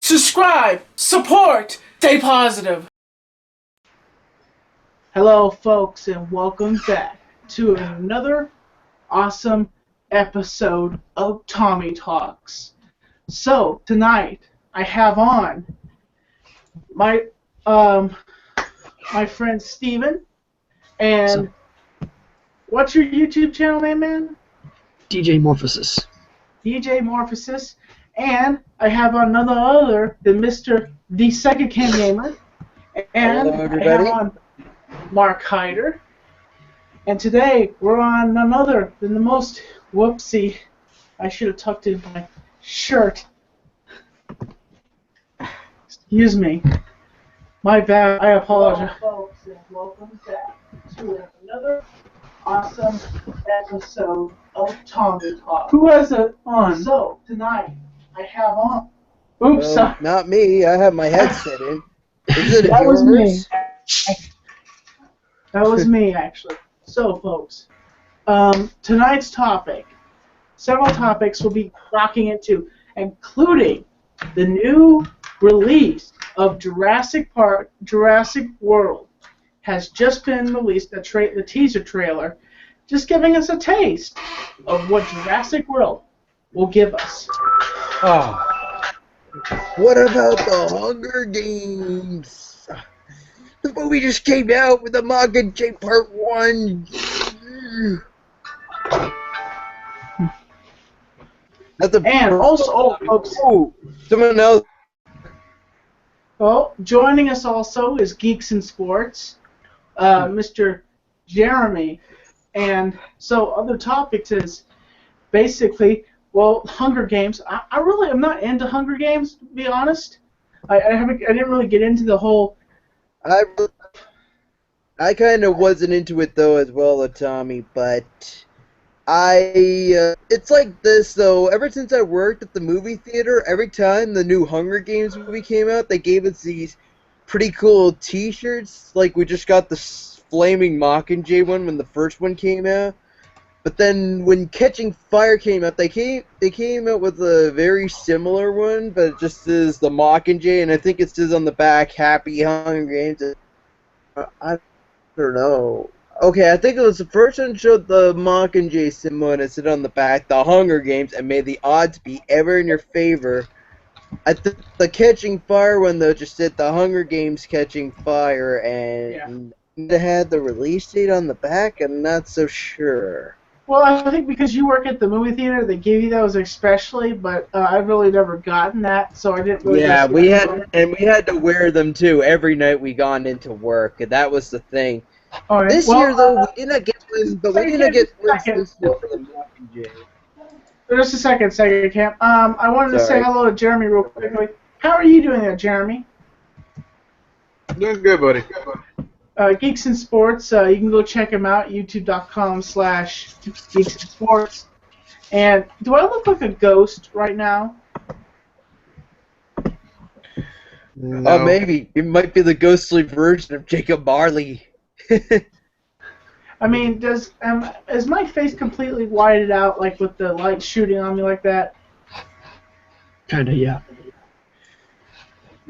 subscribe, support, stay positive. Hello, folks, and welcome back to another awesome episode of Tommy Talks. So tonight I have on my friend Steven, and what's your YouTube channel name, man? DJ Morphosis. DJ Morphosis, and I have on none other than Mr. The Second Cam Gamer, and Hello, I have everybody. on Mark Hyder, and today we're on none other than the most whoopsie. I should have tucked in my shirt. Excuse me. My bad. I apologize. Hello, folks, and welcome back to another awesome episode of Tommy Talk. Who has it on? So, tonight, I have on... Oops, sorry. Not me. I have my headset in. Is it That yours? was me. That was me, actually. So, folks, tonight's topic, several topics we'll be rocking into, including the new release of Jurassic World has just been released, the teaser trailer, just giving us a taste of what Jurassic World will give us. Oh. What about the Hunger Games? The movie just came out with the Mockingjay Part 1. And also, folks, someone else. well, joining us also is Geeks in Sports, Mr. Jeremy. And so other topics is basically, well, Hunger Games. I really am not into Hunger Games, to be honest. I didn't really get into the whole... I kind of wasn't into it though as well, Tommy, but it's like this though. Ever since I worked at the movie theater, every time the new Hunger Games movie came out, they gave us these pretty cool T-shirts. Like we just got the Flaming Mockingjay one when the first one came out. But then when Catching Fire came out, they came out with a very similar one, but it just says the Mockingjay, and I think it says on the back Happy Hunger Games. I don't know. Okay, I think it was the first one showed the Mockingjay symbol and it said on the back the Hunger Games, and may the odds be ever in your favor. I think the Catching Fire one though just said the Hunger Games Catching Fire, and it had the release date on the back. I'm not so sure. Well, I think because you work at the movie theater, they gave you those especially, but I've really never gotten that, so I didn't really... Yeah, we had to wear them too every night we gone into work, and that was the thing. All right, This well, year though, we didn't get one, but we didn't get one this year for the Mockingjay. Just a second, Cam. I wanted to say Sorry. hello to Jeremy real quickly. How are you doing there, Jeremy? Doing good, buddy. Geeks in Sports, you can go check him out, youtube.com/Geeks in Sports. And do I look like a ghost right now? No. Maybe. It might be the ghostly version of Jacob Marley. I mean, is my face completely whited out, like with the light shooting on me like that? Kinda, yeah.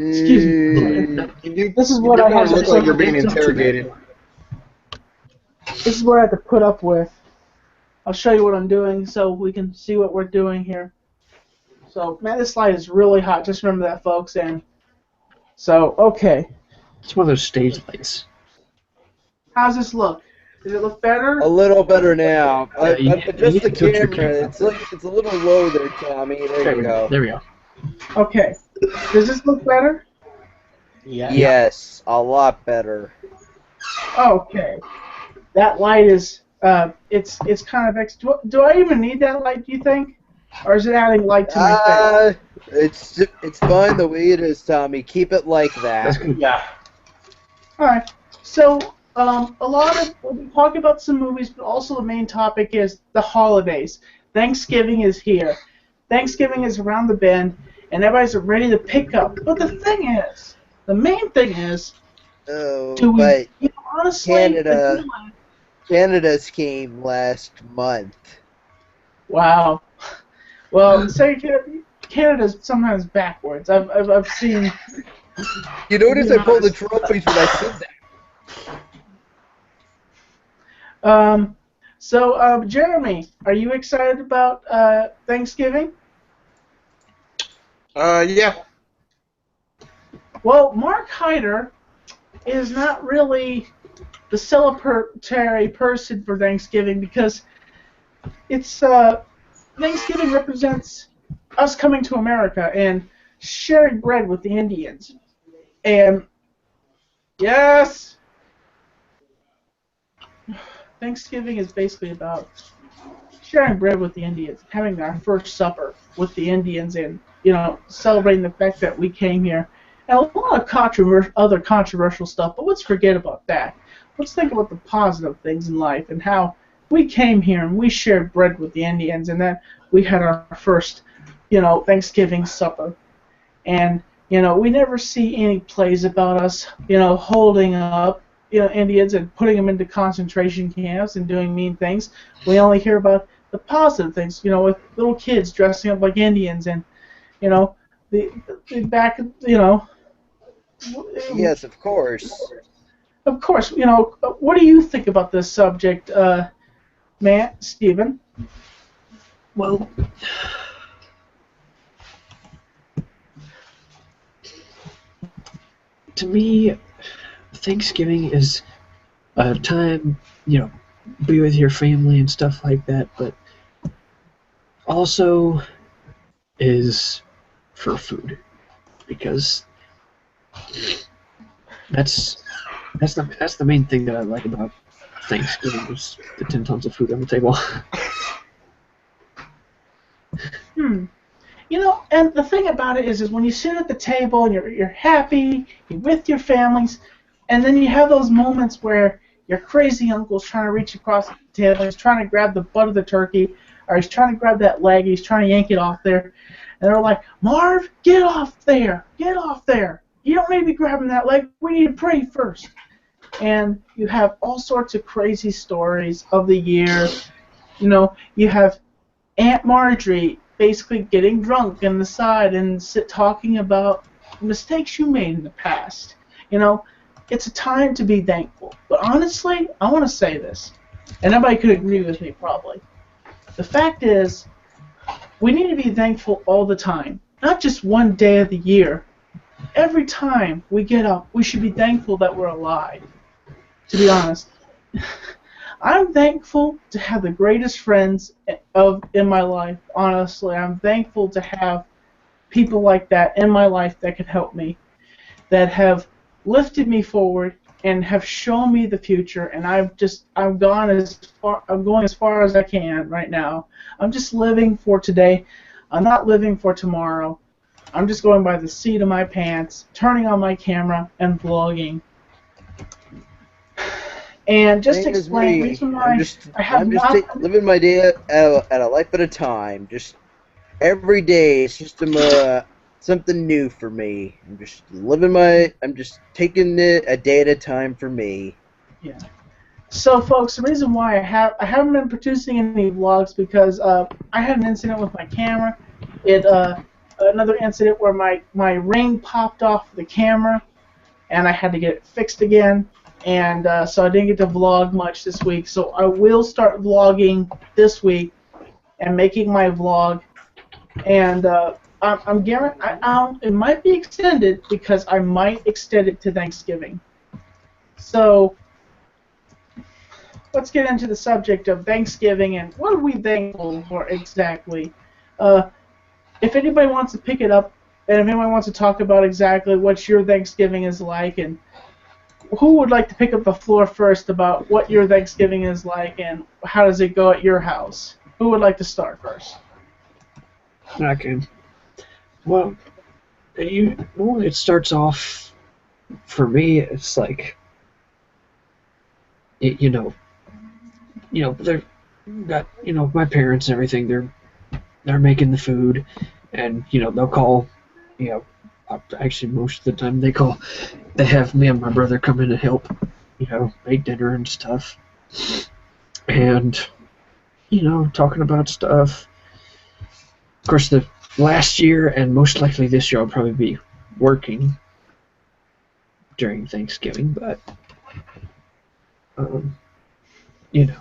Excuse me. This is what I have to look like you're being interrogated. This is what I have to put up with. I'll show you what I'm doing so we can see what we're doing here. So, man, this light is really hot. Just remember that, folks. And so, okay. It's one of those stage lights. How's this look? Does it look better? A little better now. you Just the can tilt your camera. It's a little low there, Tommy. There you go. There we go. Okay. Does this look better? Yeah. Yes, a lot better. Okay. That light is, it's kind of do I even need that light, do you think? Or is it adding light to my face? It's fine the way it is, Tommy. Keep it like that. That's good. Yeah. Alright. So, we'll be talking about some movies, but also the main topic is the holidays. Thanksgiving is here. Thanksgiving is around the bend, and everybody's ready to pick up. But the main thing is, but honestly, Canada's came last month. wow. Well, say, Canada's sometimes backwards. I've seen. You notice I pulled the trophies when I said that. So, Jeremy, are you excited about Thanksgiving? Yeah. Well, Mark Hyder is not really the celebratory person for Thanksgiving because it's Thanksgiving represents us coming to America and sharing bread with the Indians. And yes, Thanksgiving is basically about sharing bread with the Indians, having our first supper with the Indians, and celebrating the fact that we came here. And a lot of other controversial stuff, but let's forget about that. Let's think about the positive things in life and how we came here and we shared bread with the Indians, and then we had our first, Thanksgiving supper. And we never see any plays about us, holding up, Indians and putting them into concentration camps and doing mean things. We only hear about the positive things, with little kids dressing up like Indians and, the back, Yes, of course. Of course, what do you think about this subject, Matt, Stephen? Well, to me, Thanksgiving is a time, be with your family and stuff like that, but also is for food, because that's the main thing that I like about Thanksgiving is the 10 tons of food on the table. And the thing about it is when you sit at the table and you're happy, you're with your families, and then you have those moments where your crazy uncle's trying to reach across the table, he's trying to grab the butt of the turkey, or he's trying to grab that leg, he's trying to yank it off there, and they're like, Marv, get off there, get off there. You don't need to be grabbing that leg, we need to pray first. And you have all sorts of crazy stories of the year. You have Aunt Marjorie basically getting drunk on the side and talking about mistakes you made in the past. It's a time to be thankful. But honestly, I want to say this, and nobody could agree with me probably. The fact is, we need to be thankful all the time, not just one day of the year. Every time we get up, we should be thankful that we're alive, to be honest. I'm thankful to have the greatest friends in my life, honestly. I'm thankful to have people like that in my life that can help me, that have lifted me forward and have shown me the future, and I'm going as far as I can right now. I'm just living for today. I'm not living for tomorrow. I'm just going by the seat of my pants, turning on my camera and vlogging. And just to explain the reason why I'm just living my day at a life at a time. Just every day, it's just something new for me. I'm just taking it a day at a time for me. Yeah. So, folks, the reason why I haven't been producing any vlogs because I had an incident with my camera. Another incident where my ring popped off the camera, and I had to get it fixed again. And so I didn't get to vlog much this week. So I will start vlogging this week and making my vlog. And I'm guaranteed it might be extended because I might extend it to Thanksgiving. So let's get into the subject of Thanksgiving and what are we thankful for exactly. If anybody wants to pick it up and if anyone wants to talk about exactly what your Thanksgiving is like, and who would like to pick up the floor first about what your Thanksgiving is like and how does it go at your house? Who would like to start first? Okay. Well, it starts off, for me, it's like, they're got, my parents and everything, they're making the food, and, they'll call, actually most of the time they have me and my brother come in and help, make dinner and stuff, and, talking about stuff. Of course, the last year and most likely this year I'll probably be working during Thanksgiving, but you know.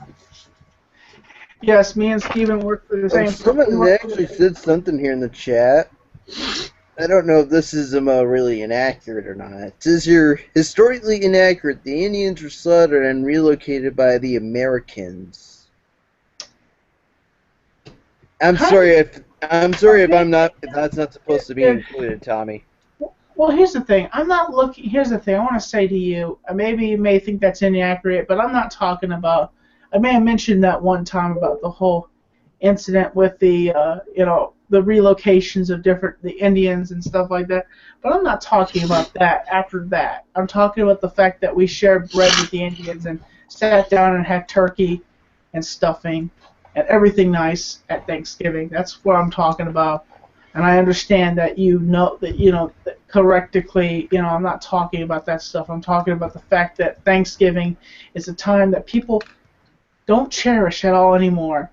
Yes, me and Steven work for the same. Someone actually said something here in the chat. I don't know if this is really inaccurate or not. It says here, historically inaccurate, the Indians were slaughtered and relocated by the Americans. I'm sorry if that's not supposed to be included, Tommy. Well, here's the thing. I'm not looking. Here's the thing. I want to say to you. Maybe you may think that's inaccurate, but I'm not talking about. I may have mentioned that one time about the whole incident with the the relocations of the Indians and stuff like that. But I'm not talking about that after that. I'm talking about the fact that we shared bread with the Indians and sat down and had turkey and stuffing and everything nice at Thanksgiving. That's what I'm talking about. And I understand that that correctly, I'm not talking about that stuff. I'm talking about the fact that Thanksgiving is a time that people don't cherish at all anymore.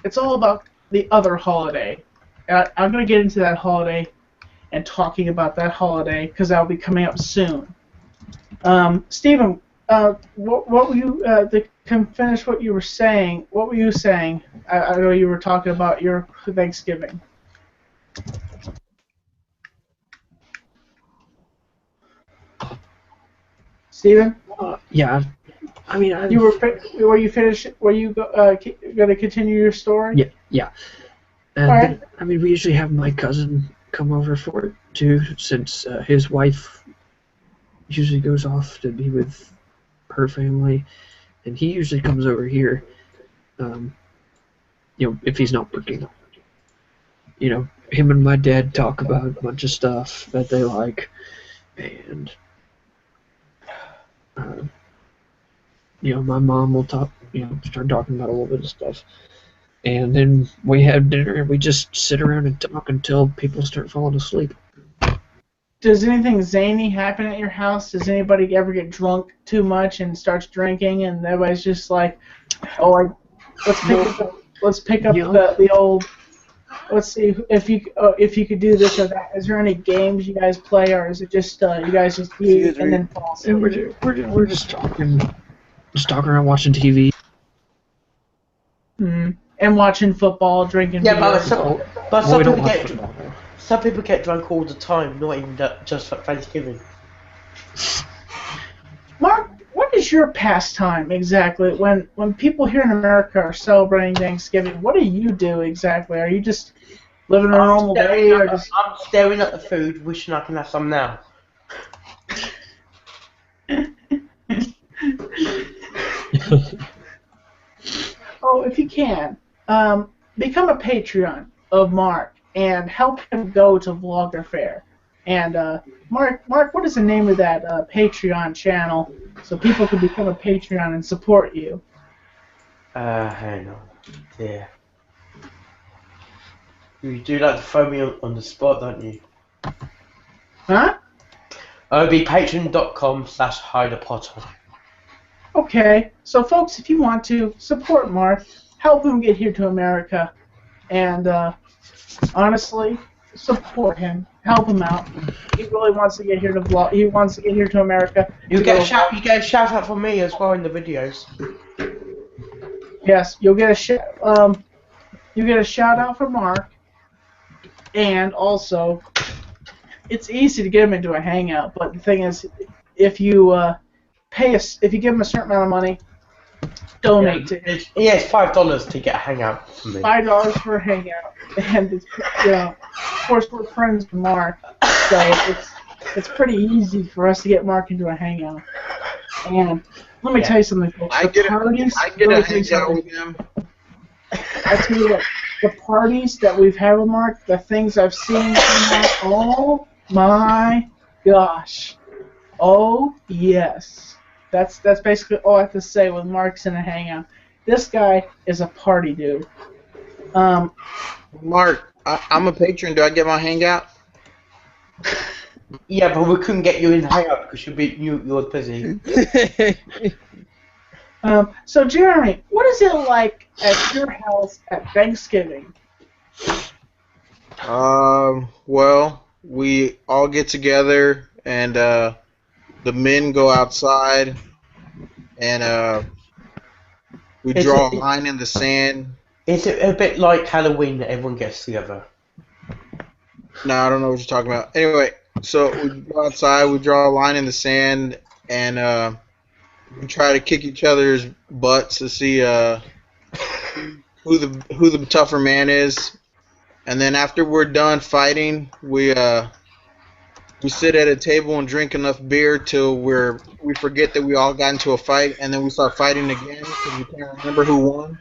It's all about the other holiday. I'm going to get into that holiday and talking about that holiday because that'll be coming up soon. Stephen, what were you to finish what you were saying? What were you saying? I know you were talking about your Thanksgiving. Stephen? Yeah. I mean, were you finished? Were you going to continue your story? Yeah. And right. I mean, we usually have my cousin come over for it too, since his wife usually goes off to be with her family, and he usually comes over here. If he's not working. Him and my dad talk about a bunch of stuff that they like, and my mom will start talking about a little bit of stuff. And then we have dinner and we just sit around and talk until people start falling asleep. Does anything zany happen at your house? Does anybody ever get drunk too much and starts drinking and everybody's just like, let's pick up the old, let's see if you could do this or that. Is there any games you guys play, or is it just you guys just eat and then fall asleep? We're just talking around watching TV. Mm-hmm. And watching football, drinking beer. But some people get drunk all the time, not even just for Thanksgiving. Mark, what is your pastime exactly? When people here in America are celebrating Thanksgiving, what do you do exactly? Are you just living a normal day, or just? I'm staring at the food, wishing I can have some now. Oh, if you can, become a Patreon of Mark and help him go to Vlogger Fair. And Mark, what is the name of that Patreon channel so people can become a Patreon and support you? Hang on. Yeah. You do like to throw me on the spot, don't you? Huh? It'll be patreon.com/HideAPotter. Okay, so folks, if you want to support Mark, help him get here to America, and honestly, support him, help him out. He really wants to get here to vlog. He wants to get here to America. You get a shout out from me as well in the videos. Yes, you'll get a shout out from Mark, and also, it's easy to get him into a hangout. But the thing is, if you if you give him a certain amount of money, donate to him. It's $5 to get a hangout from me. $5 for a hangout, and of course we're friends with Mark, so it's pretty easy for us to get Mark into a hangout. And let me tell you something, folks. I get a hangout with him. I tell you what, the parties that we've had with Mark, the things I've seen from Mark, oh my gosh. Oh yes. That's basically all I have to say when Mark's in a hangout. This guy is a party dude. Mark, I'm a patron. Do I get my hangout? Yeah, but we couldn't get you in the hangout because you're busy. So Jeremy, what is it like at your house at Thanksgiving? Well, we all get together and the men go outside and we Is draw a it line in the sand. is it a bit like Halloween that everyone gets together? No, I don't know what you're talking about. Anyway, so we go outside, we draw a line in the sand, and we try to kick each other's butts to see who the tougher man is. And then after we're done fighting, we sit at a table and drink enough beer till we forget that we all got into a fight, and then we start fighting again because we can't remember who won.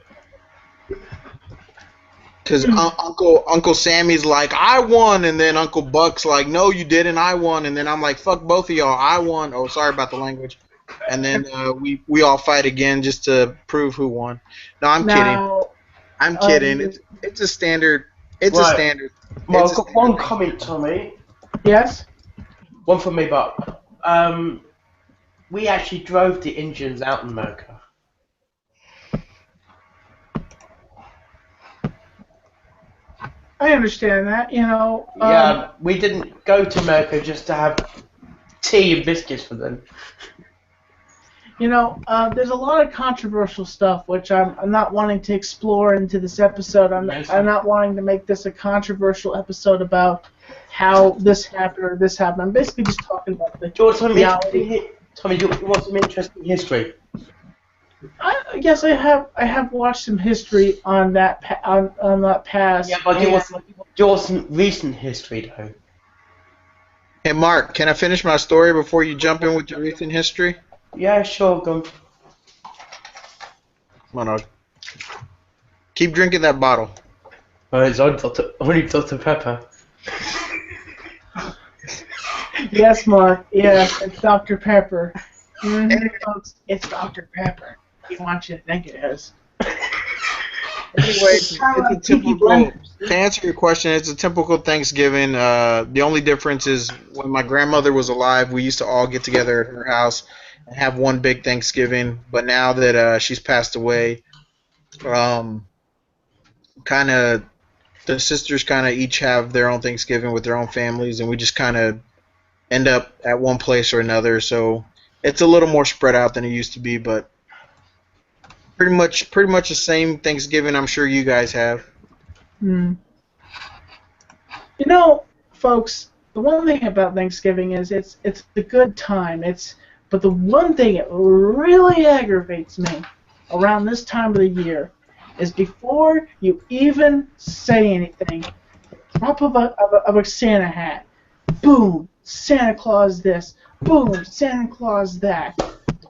Because Uncle Sammy's like, I won, and then Uncle Buck's like, no, you didn't, I won, and then I'm like, fuck both of y'all, I won. Oh, sorry about the language. And then we all fight again just to prove who won. No, I'm kidding. Now, I'm kidding. It's a standard. It's Right. a standard. Well, It's I've a got one standard thing. comment, Tommy. yes? One from me, but we actually drove the engines out in America. I understand that, Yeah, we didn't go to America just to have tea and biscuits for them. There's a lot of controversial stuff, which I'm not wanting to explore into this episode. I'm not wanting to make this a controversial episode about how this happened or this happened. I'm basically just talking about the Do you want some reality. interesting Tommy, do you want some interesting history? Yes, I have watched some history on that on that past. Yeah, but do and- you want some recent history, though? Hey, Mark, can I finish my story before you jump in with your recent history? Yeah, sure, go on. Come on, keep drinking that bottle. Oh, it's only Dr. Pepper. Yes, Mark. Yes, it's Dr. Pepper. Folks, it's Dr. Pepper. We want you to think it is. Anyway, it's kinda a like Peaky typical. Blinders. To answer your question, it's a typical Thanksgiving. The only difference is when my grandmother was alive, we used to all get together at her house and have one big Thanksgiving. But now that she's passed away, kind of the sisters kind of each have their own Thanksgiving with their own families, and we just kind of end up at one place or another. So it's a little more spread out than it used to be, but pretty much the same Thanksgiving I'm sure you guys have. Folks, the one thing about Thanksgiving is it's a good time. But the one thing that really aggravates me around this time of the year is before you even say anything, the drop of a Santa hat, boom, Santa Claus this, boom, Santa Claus that,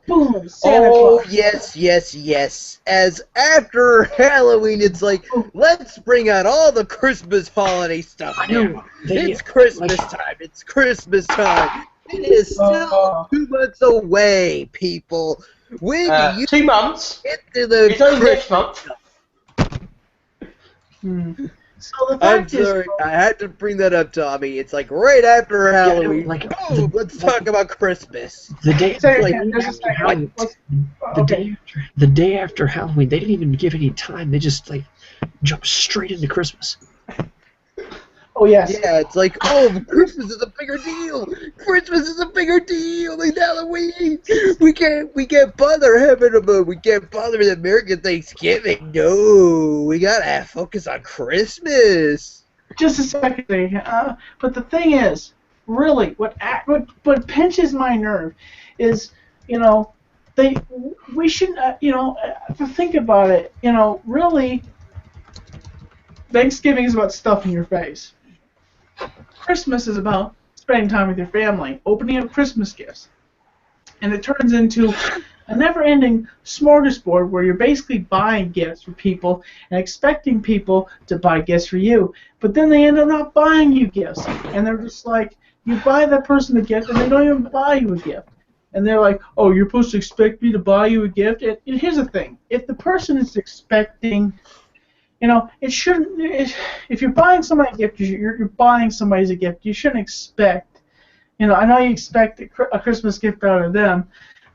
boom, Santa Oh, Claus. yes. As after Halloween, it's like, let's bring out all the Christmas holiday stuff. I know. now. It's Christmas time. It's Christmas time. It is still 2 months away, people. When do you 2 months. get to the It's only Christmas? next month. So the I'm fact is, sorry, I had to bring that up, Tommy. It's like right after Halloween. like, Boom, let's talk about Christmas. The day, Say it like, again, just a after second. Halloween, Let's- okay. the day after Halloween, they didn't even give any time. They just like jumped straight into Christmas. Oh yes. Yeah, it's like, oh, Christmas is a bigger deal. Christmas is a bigger deal than Halloween. We can't bother we can't bother with American Thanksgiving. No, we gotta focus on Christmas. Just a second. But the thing is, really, what pinches my nerve is, we shouldn't, to think about it, really, Thanksgiving is about stuffing your face. Christmas is about spending time with your family, opening up Christmas gifts. And it turns into a never-ending smorgasbord where you're basically buying gifts for people and expecting people to buy gifts for you. But then they end up not buying you gifts. And they're just like, you buy that person a gift and they don't even buy you a gift. And they're like, oh, you're supposed to expect me to buy you a gift? And here's the thing. If the person is expecting... it shouldn't. If you're buying somebody a gift, you're buying somebody a gift. You shouldn't expect. I know you expect a Christmas gift out of them,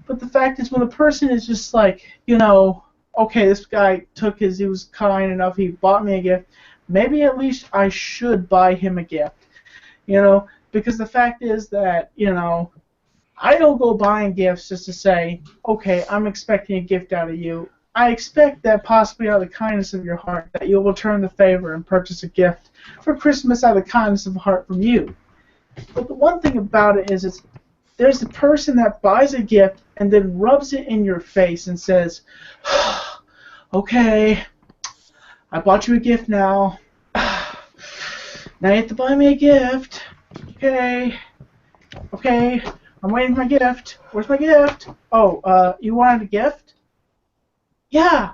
but the fact is, when the person is just like, okay, this guy he was kind enough, he bought me a gift, maybe at least I should buy him a gift. Because the fact is that, I don't go buying gifts just to say, okay, I'm expecting a gift out of you. I expect that possibly out of the kindness of your heart that you'll return the favor and purchase a gift for Christmas out of the kindness of heart from you. But the one thing about it is there's the person that buys a gift and then rubs it in your face and says, okay, I bought you a gift now. Now you have to buy me a gift. Okay, I'm waiting for my gift. Where's my gift? Oh, you wanted a gift? Yeah.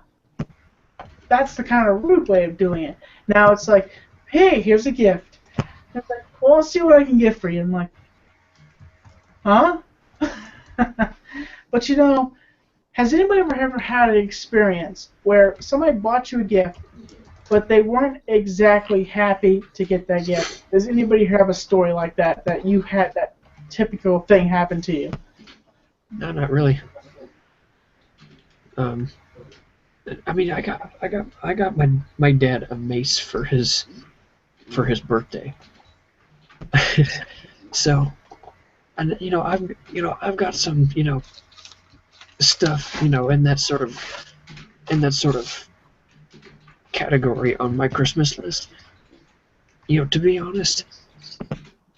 That's the kind of rude way of doing it. Now it's like, hey, here's a gift. It's like, well, I'll see what I can get for you. I'm like, huh? But has anybody ever had an experience where somebody bought you a gift, but they weren't exactly happy to get that gift? Does anybody have a story like that you had that typical thing happen to you? No, not really. I mean, I got my dad a mace for his birthday. So, and I've got some stuff in that sort of category on my Christmas list. To be honest,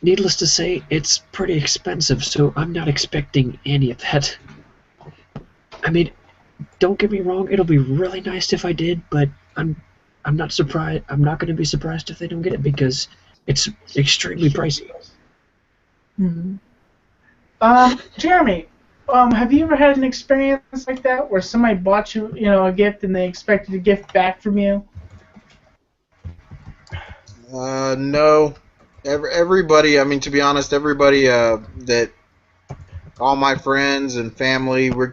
needless to say, it's pretty expensive, so I'm not expecting any of that. I mean, don't get me wrong, it'll be really nice if I did, but I'm not surprised. I'm not going to be surprised if they don't get it because it's extremely pricey. Mm-hmm. Jeremy, have you ever had an experience like that where somebody bought you, a gift and they expected a gift back from you? No. Everybody, I mean, to be honest, everybody that all my friends and family, we're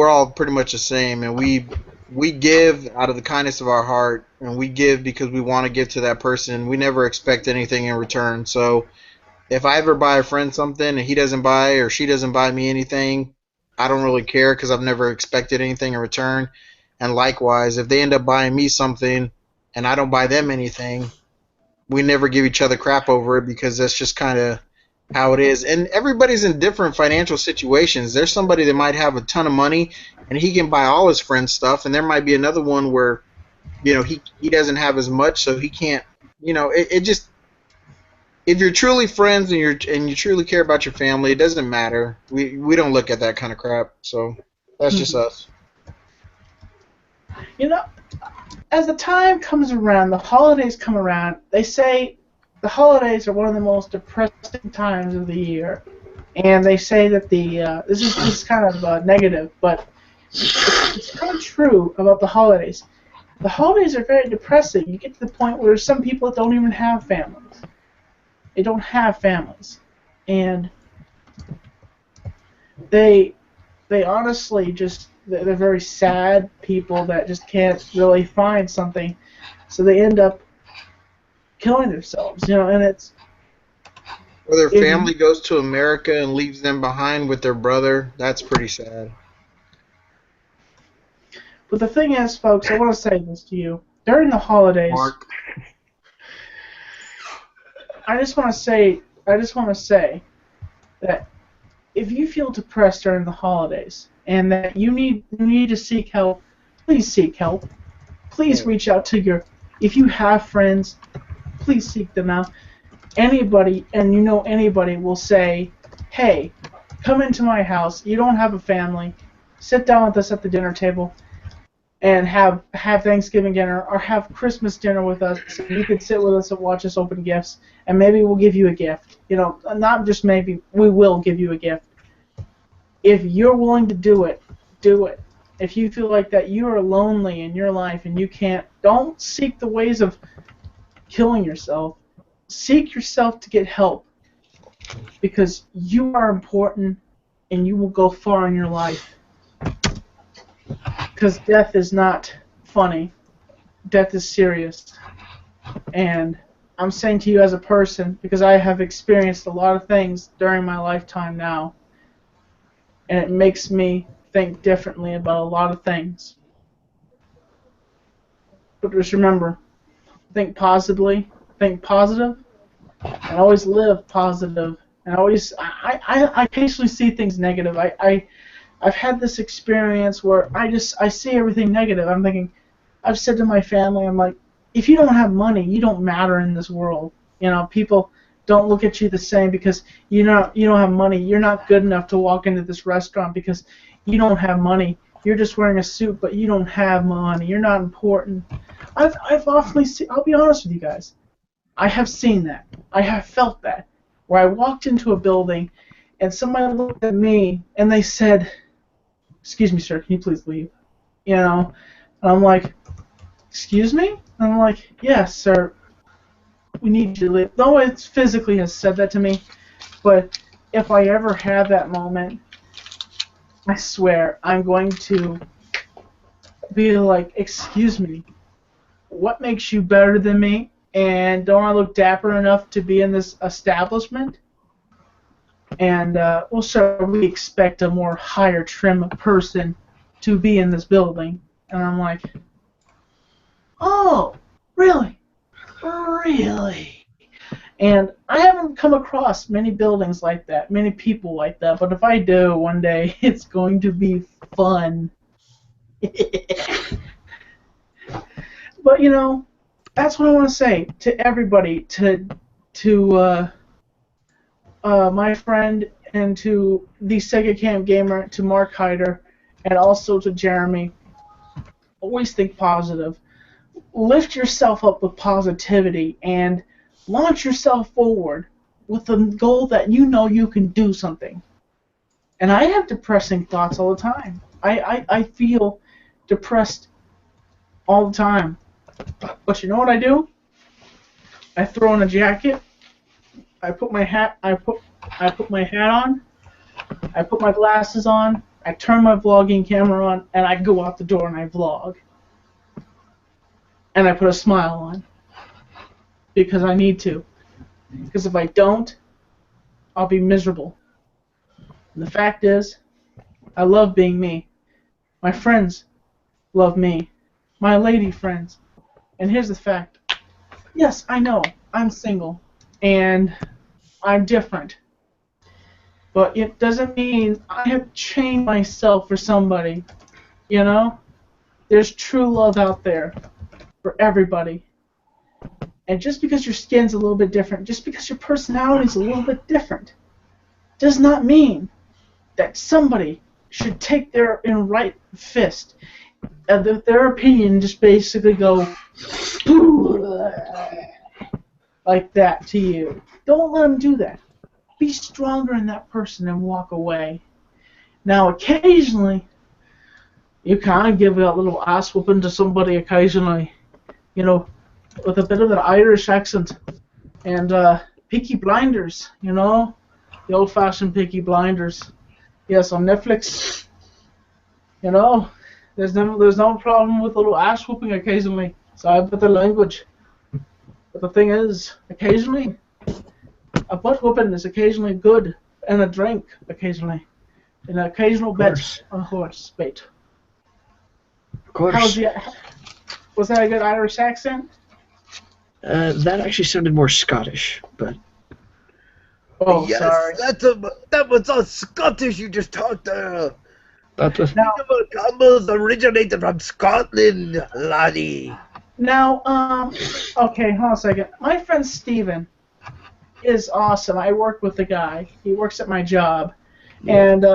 all pretty much the same, and we give out of the kindness of our heart, and we give because we want to give to that person. We never expect anything in return. So if I ever buy a friend something and he doesn't buy or she doesn't buy me anything, I don't really care because I've never expected anything in return. And likewise, if they end up buying me something and I don't buy them anything, we never give each other crap over it because that's just kind of how it is. And everybody's in different financial situations. There's somebody that might have a ton of money and he can buy all his friends stuff, and there might be another one where he doesn't have as much, so he can't. It just, if you're truly friends and you truly care about your family, it doesn't matter. We don't look at that kind of crap. So that's just us. As the time comes around, the holidays come around, they say the holidays are one of the most depressing times of the year. And they say that this is kind of negative, but it's kind of true about the holidays. The holidays are very depressing. You get to the point where some people don't even have families. They don't have families. And they honestly just, they're very sad people that just can't really find something, so they end up killing themselves, and it's... Or their family goes to America and leaves them behind with their brother. That's pretty sad. But the thing is, folks, I want to say this to you. During the holidays... Mark. I just want to say that if you feel depressed during the holidays and that you need to seek help, please seek help. Please reach out to if you have friends, please seek them out. Anybody will say, hey, come into my house. You don't have a family. Sit down with us at the dinner table and have Thanksgiving dinner or have Christmas dinner with us. You could sit with us and watch us open gifts, and maybe we'll give you a gift. Not just maybe, we will give you a gift. If you're willing to do it, do it. If you feel like that you are lonely in your life and you can't, don't seek the ways of killing yourself. Seek yourself to get help, because you are important and you will go far in your life. Because death is not funny. Death is serious. And I'm saying to you as a person, because I have experienced a lot of things during my lifetime now, and it makes me think differently about a lot of things. But just remember, think positively, think positive, and always live positive. And always, I occasionally see things negative. I've had this experience where I see everything negative. I'm thinking, I've said to my family, I'm like, if you don't have money, you don't matter in this world. You know, people don't look at you the same because you don't have money. You're not good enough to walk into this restaurant because you don't have money. You're just wearing a suit, but you don't have money. You're not important. I've often seen, I'll be honest with you guys, I have seen that. I have felt that. Where I walked into a building and somebody looked at me and they said, "Excuse me, sir, can you please leave?" You know? And I'm like, "Excuse me?" And I'm like, "Yes, sir. We need you to leave." No one physically has said that to me, but if I ever have that moment, I swear I'm going to be like, "Excuse me, what makes you better than me? And don't I look dapper enough to be in this establishment?" And, well, sir, we expect a more higher trim person to be in this building. And I'm like, "Oh, really? Really?" And I haven't come across many buildings like that, many people like that, but if I do one day, it's going to be fun. But, you know, that's what I want to say to everybody, to my friend, and to the Sega Camp Gamer, to Mark Hyder, and also to Jeremy. Always think positive. Lift yourself up with positivity and launch yourself forward with the goal that you know you can do something. And I have depressing thoughts all the time. I feel depressed all the time. But you know what I do? I throw on a jacket. I put my hat. I put my hat on. I put my glasses on. I turn my vlogging camera on, and I go out the door and I vlog. And I put a smile on because I need to. Because if I don't, I'll be miserable. And the fact is, I love being me. My friends love me. My lady friends. And here's the fact. Yes, I know, I'm single, and I'm different. But it doesn't mean I have to change myself for somebody, you know? There's true love out there for everybody. And just because your skin's a little bit different, just because your personality's a little bit different, does not mean that somebody should take their right fist and their opinion just basically go like that to you. Don't let them do that. Be stronger in that person and walk away. Now, occasionally, you can give a little ass whooping to somebody occasionally, you know, with a bit of an Irish accent and Peaky Blinders, you know, the old-fashioned Peaky Blinders. Yes, on Netflix. You know, there's no problem with a little ass whooping occasionally. Sorry about the language. But the thing is, occasionally, a butt whooping is occasionally good, and a drink occasionally, and an occasional bet on a horse bait. Of course. Was that a good Irish accent? That actually sounded more Scottish, but Oh, Yes, sorry. that was all Scottish you just talked about. that was, Now, Combos originated from Scotland, laddie. Now, okay, hold on a second. My friend Steven is awesome. I work with the guy. He works at my job. And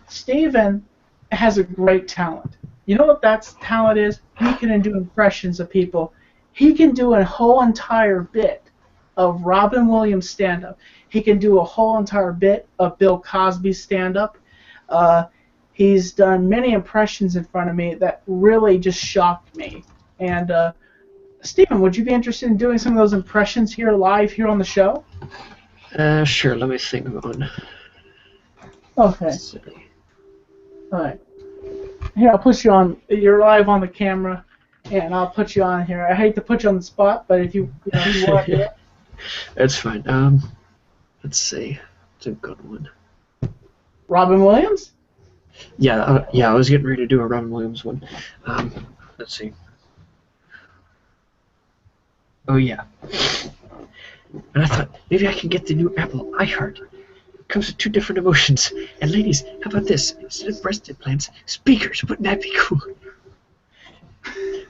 Steven has a great talent. You know what that talent is? He can do impressions of people. He can do a whole entire bit of Robin Williams stand-up. He can do a whole entire bit of Bill Cosby stand-up. He's done many impressions in front of me that really just shocked me. And, Stephen, would you be interested in doing some of those impressions here live here on the show? sure, let me think of one. Okay. Alright. Here, I'll put you on. You're live on the camera, and I'll put you on here. I hate to put you on the spot, but if you want to do it. That's fine. Let's see. It's a good one. Robin Williams? Yeah, I was getting ready to do a Robin Williams one. Let's see. Oh yeah. And I thought maybe I can get the new Apple iHeart. It comes with 2 different emotions. And ladies, how about this? Instead of breast implants, speakers. Wouldn't that be cool?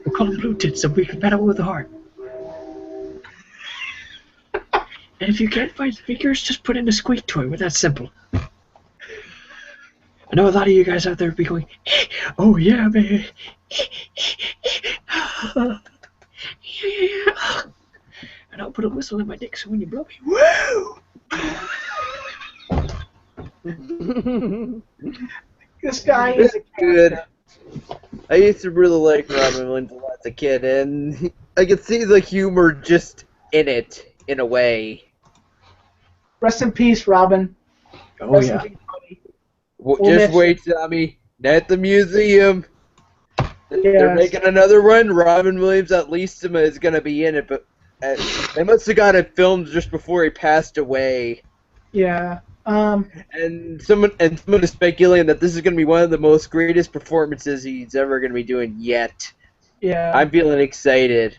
We'll call them blue tits so we can battle with the heart. And if you can't find speakers, just put in a squeak toy. We're that simple. I know a lot of you guys out there be going, oh yeah, baby. And I'll put a whistle in my dick so when you blow me, woo! This guy is a Good. I used to really like Robin Williams a lot as a kid, and I could see the humor just in it, in a way. Rest in peace, Robin. Oh Rest in yeah. peace, buddy. Well, We'll just miss wait, Tommy. At the museum. They're Yes. making another one. Robin Williams, at least, is going to be in it, but they must have got it filmed just before he passed away. Yeah. And someone is speculating that this is going to be one of the most greatest performances he's ever going to be doing yet. Yeah. I'm feeling excited.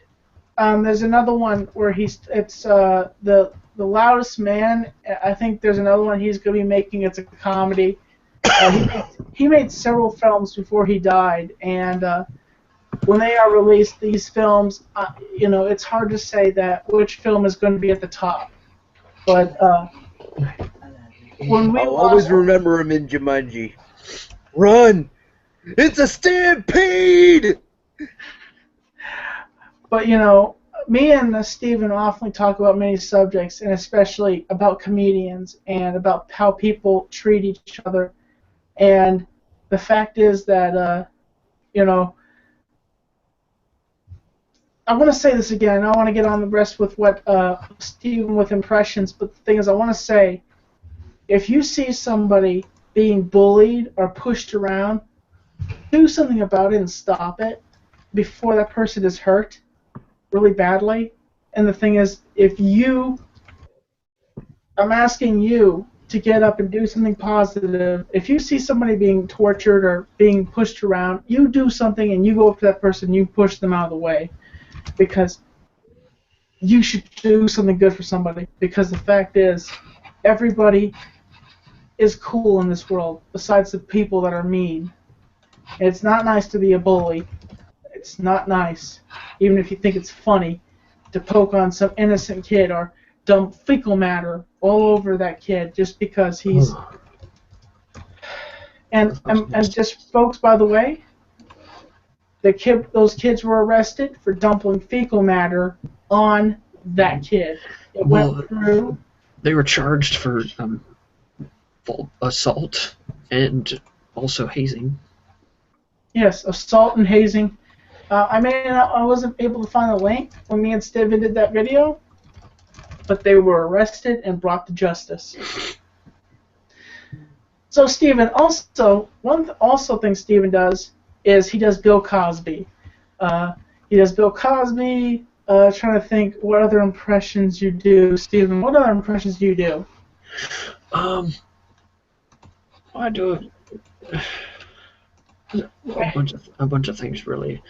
There's another one where it's the Loudest Man. I think there's another one he's going to be making. It's a comedy. He made several films before he died, and when they are released, these films, it's hard to say that which film is going to be at the top. But when we I'll always lost, remember him in Jumanji. Run! It's a stampede! but me and Steven often talk about many subjects, and especially about comedians and about how people treat each other. And the fact is that, I want to say this again. I want to get on the rest with what Steven with impressions, but the thing is, I want to say, if you see somebody being bullied or pushed around, do something about it and stop it before that person is hurt really badly. And the thing is, I'm asking you to get up and do something positive. If you see somebody being tortured or being pushed around, you do something and you go up to that person and you push them out of the way. Because you should do something good for somebody. Because the fact is, everybody is cool in this world, besides the people that are mean. And it's not nice to be a bully. It's not nice, even if you think it's funny, to poke on some innocent kid or dump fecal matter all over that kid just because he's... And just, folks, by the way, those kids were arrested for dumping fecal matter on that kid. It went through... They were charged for assault and also hazing. Yes, assault and hazing. I wasn't able to find a link when me and Steven did that video, but they were arrested and brought to justice. So Steven, one thing Steven does is he does Bill Cosby. He does Bill Cosby. Trying to think what other impressions you do, Steven. What other impressions do you do? I do a bunch of things really.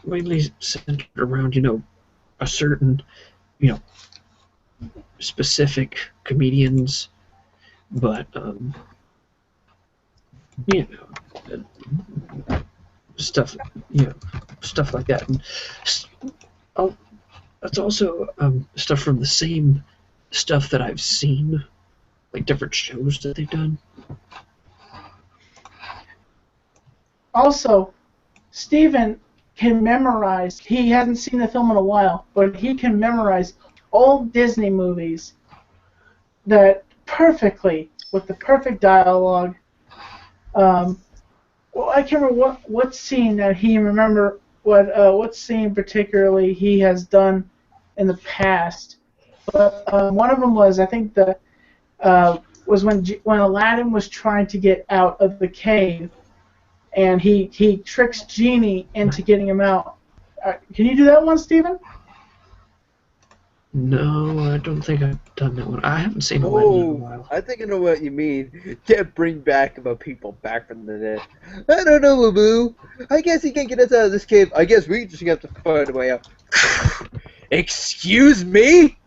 Mainly centered around a certain specific comedians, but stuff stuff like that, and that's also stuff from the same stuff that I've seen, like different shows that they've done. Also, Steven can memorize. He hasn't seen the film in a while, but he can memorize old Disney movies that perfectly, with the perfect dialogue. I can't remember what scene that he remember what scene particularly he has done in the past. But one of them was, I think, was when Aladdin was trying to get out of the cave, and he tricks Genie into getting him out. Can you do that one, Steven? No, I don't think I've done that one. I haven't seen Aladdin in a Oh, while. I think I know what you mean. Can't bring back about people back from the dead. I don't know, Boo. I guess he can't get us out of this cave. I guess we just have to find a way out. Excuse me?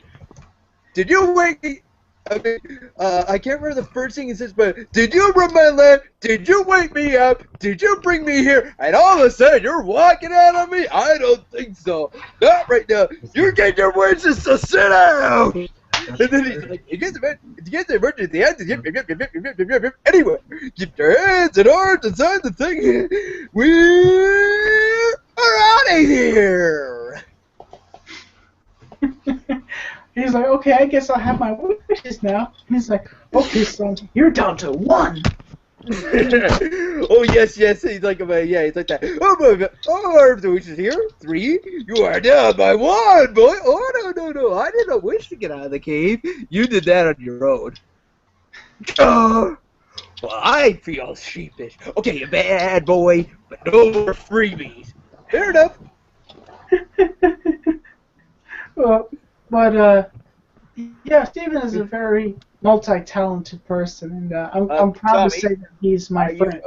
Did you wake me? I mean, I can't remember the first thing he says, but did you run my land? Did you wake me up? Did you bring me here? And all of a sudden, you're walking out on me? I don't think so. Not right now. You're getting your wishes to sit down. And then he's like, you guys emerge at the end. Anyway, keep your hands and arms inside the thing. We are out of here. He's like, okay, I guess I'll have my wishes now. And he's like, okay, son, you're down to 1. Oh yes, he's like he's like that. Oh, arms and wishes here. 3. You are down by 1, boy. Oh no. I did not wish to get out of the cave. You did that on your own. Oh, well, I feel sheepish. Okay, you bad boy, but no more freebies. Fair enough. Well, but yeah, Steven is a very multi-talented person, and I'm proud Tommy, to say that he's my friend.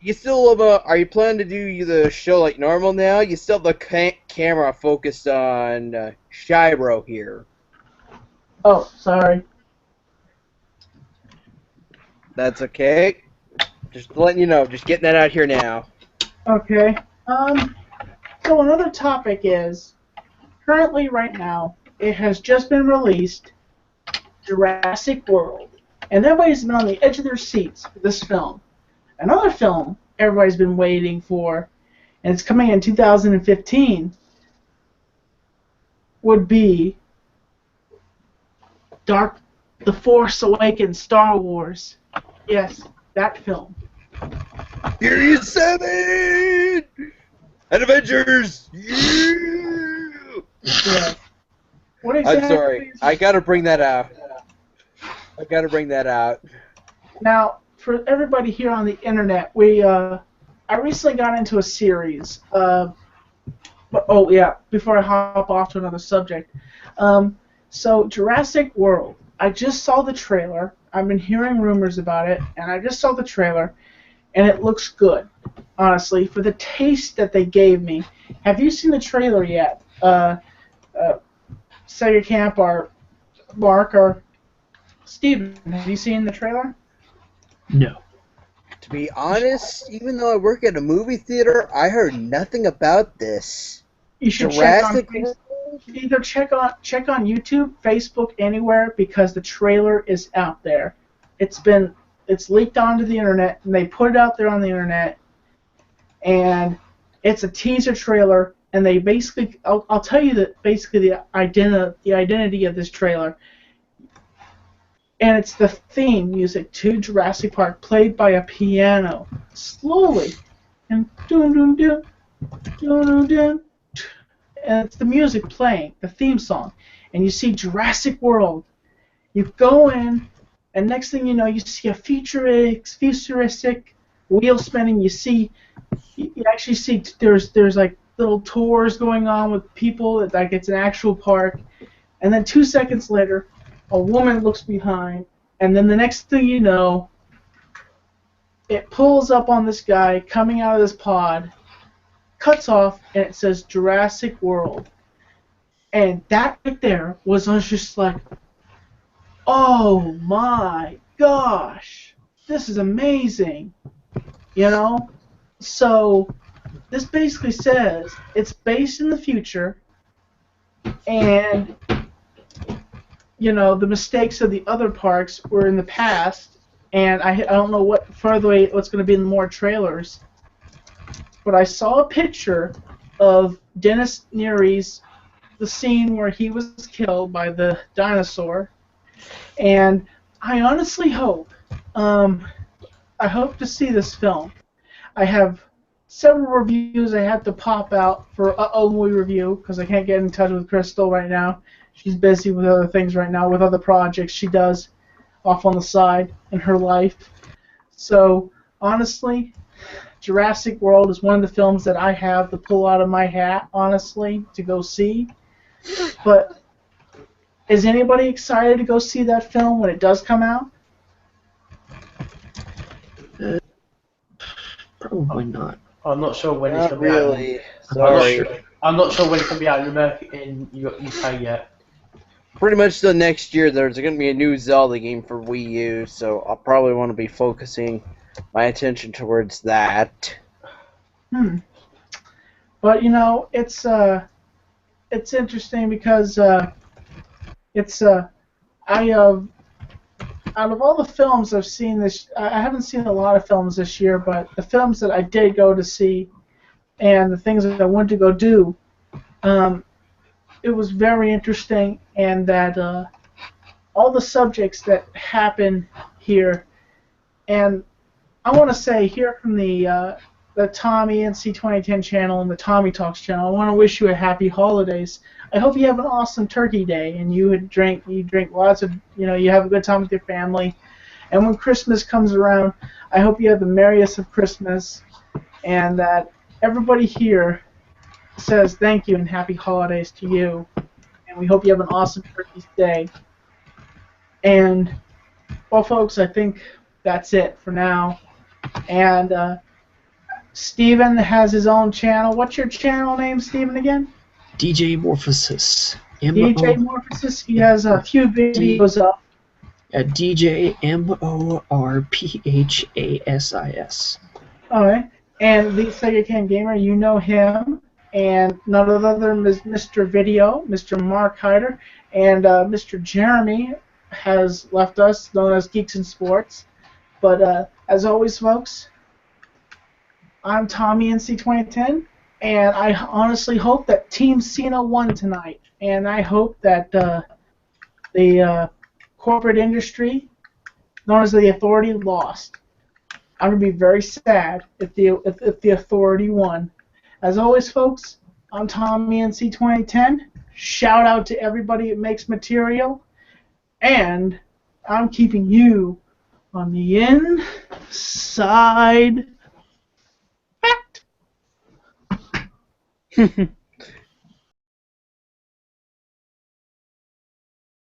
You still have are you planning to do the show like normal now? You still have the camera focused on Shiro here. Oh, sorry. That's okay. Just letting you know. Just getting that out here now. Okay. So another topic is, currently right now, it has just been released, Jurassic World. And everybody's been on the edge of their seats for this film. Another film everybody's been waiting for, and it's coming in 2015, would be The Force Awakens, Star Wars. Yes, that film. Furious 7! And Avengers! Yeah. What I'm exactly sorry. is- I gotta bring that out. Now, for everybody here on the internet, I recently got into a series. Before I hop off to another subject. So Jurassic World. I just saw the trailer. I've been hearing rumors about it, and I just saw the trailer, and it looks good. Honestly, for the taste that they gave me. Have you seen the trailer yet? Sega Camp or Mark or Steven, have you seen the trailer? No. To be honest, even though I work at a movie theater, I heard nothing about this. You should Jurassic check on either check on YouTube, Facebook, anywhere, because the trailer is out there. It's leaked onto the internet, and they put it out there on the internet, and it's a teaser trailer. And they basically, I'll tell you that basically the identity of this trailer, and it's the theme music to Jurassic Park played by a piano, slowly, and dun dun dun, dun dun dun, and it's the music playing, the theme song, and you see Jurassic World. You go in, and next thing you know, you see a futuristic wheel spinning. You actually see there's like little tours going on with people, like it's an actual park, and then 2 seconds later, a woman looks behind, and then the next thing you know, it pulls up on this guy coming out of this pod, cuts off, and it says Jurassic World. And that right there was just like, oh my gosh, this is amazing, you know? So this basically says it's based in the future, and the mistakes of the other parks were in the past, and I don't know what's going to be in more trailers, but I saw a picture of Dennis Neary's the scene where he was killed by the dinosaur, and I honestly hope to see this film. I have several reviews I have to pop out for movie review because I can't get in touch with Crystal right now. She's busy with other things right now, with other projects she does off on the side in her life. So, honestly, Jurassic World is one of the films that I have to pull out of my hat, honestly, to go see. But Is anybody excited to go see that film when it does come out? Probably not. I'm not sure when it's Not going to be out. really. I'm not Sorry. sure. I'm not sure when it's going to be out in America, in UK yet. Pretty much the next year, there's going to be a new Zelda game for Wii U, so I'll probably want to be focusing my attention towards that. But you know, it's interesting because out of all the films I've seen this, I haven't seen a lot of films this year, but the films that I did go to see and the things that I wanted to go do, it was very interesting, and that all the subjects that happen here, and I want to say here from the Tommy NC 2010 channel and the Tommy Talks channel, I want to wish you a happy holidays. I hope you have an awesome Turkey Day and you drink lots of, you have a good time with your family. And when Christmas comes around, I hope you have the merriest of Christmas, and that everybody here says thank you and happy holidays to you. And we hope you have an awesome Turkey Day. And, well, folks, I think that's it for now. And Steven has his own channel. What's your channel name, Steven, again? DJ Morphosis. DJ Morphosis. He has a few videos up. At DJ MORPHASIS. Alright. And the Sega Can Gamer, you know him. And none other than Mr. Video, Mr. Mark Hyder, and Mr. Jeremy has left us, known as Geeks in Sports. But as always, folks, I'm Tommy NC 2010, and I honestly hope that Team Cena won tonight. And I hope that the corporate industry, known as the Authority, lost. I'm going to be very sad if the Authority won. As always, folks, I'm Tommy NC 2010. Shout out to everybody that makes material. And I'm keeping you on the inside. Fact.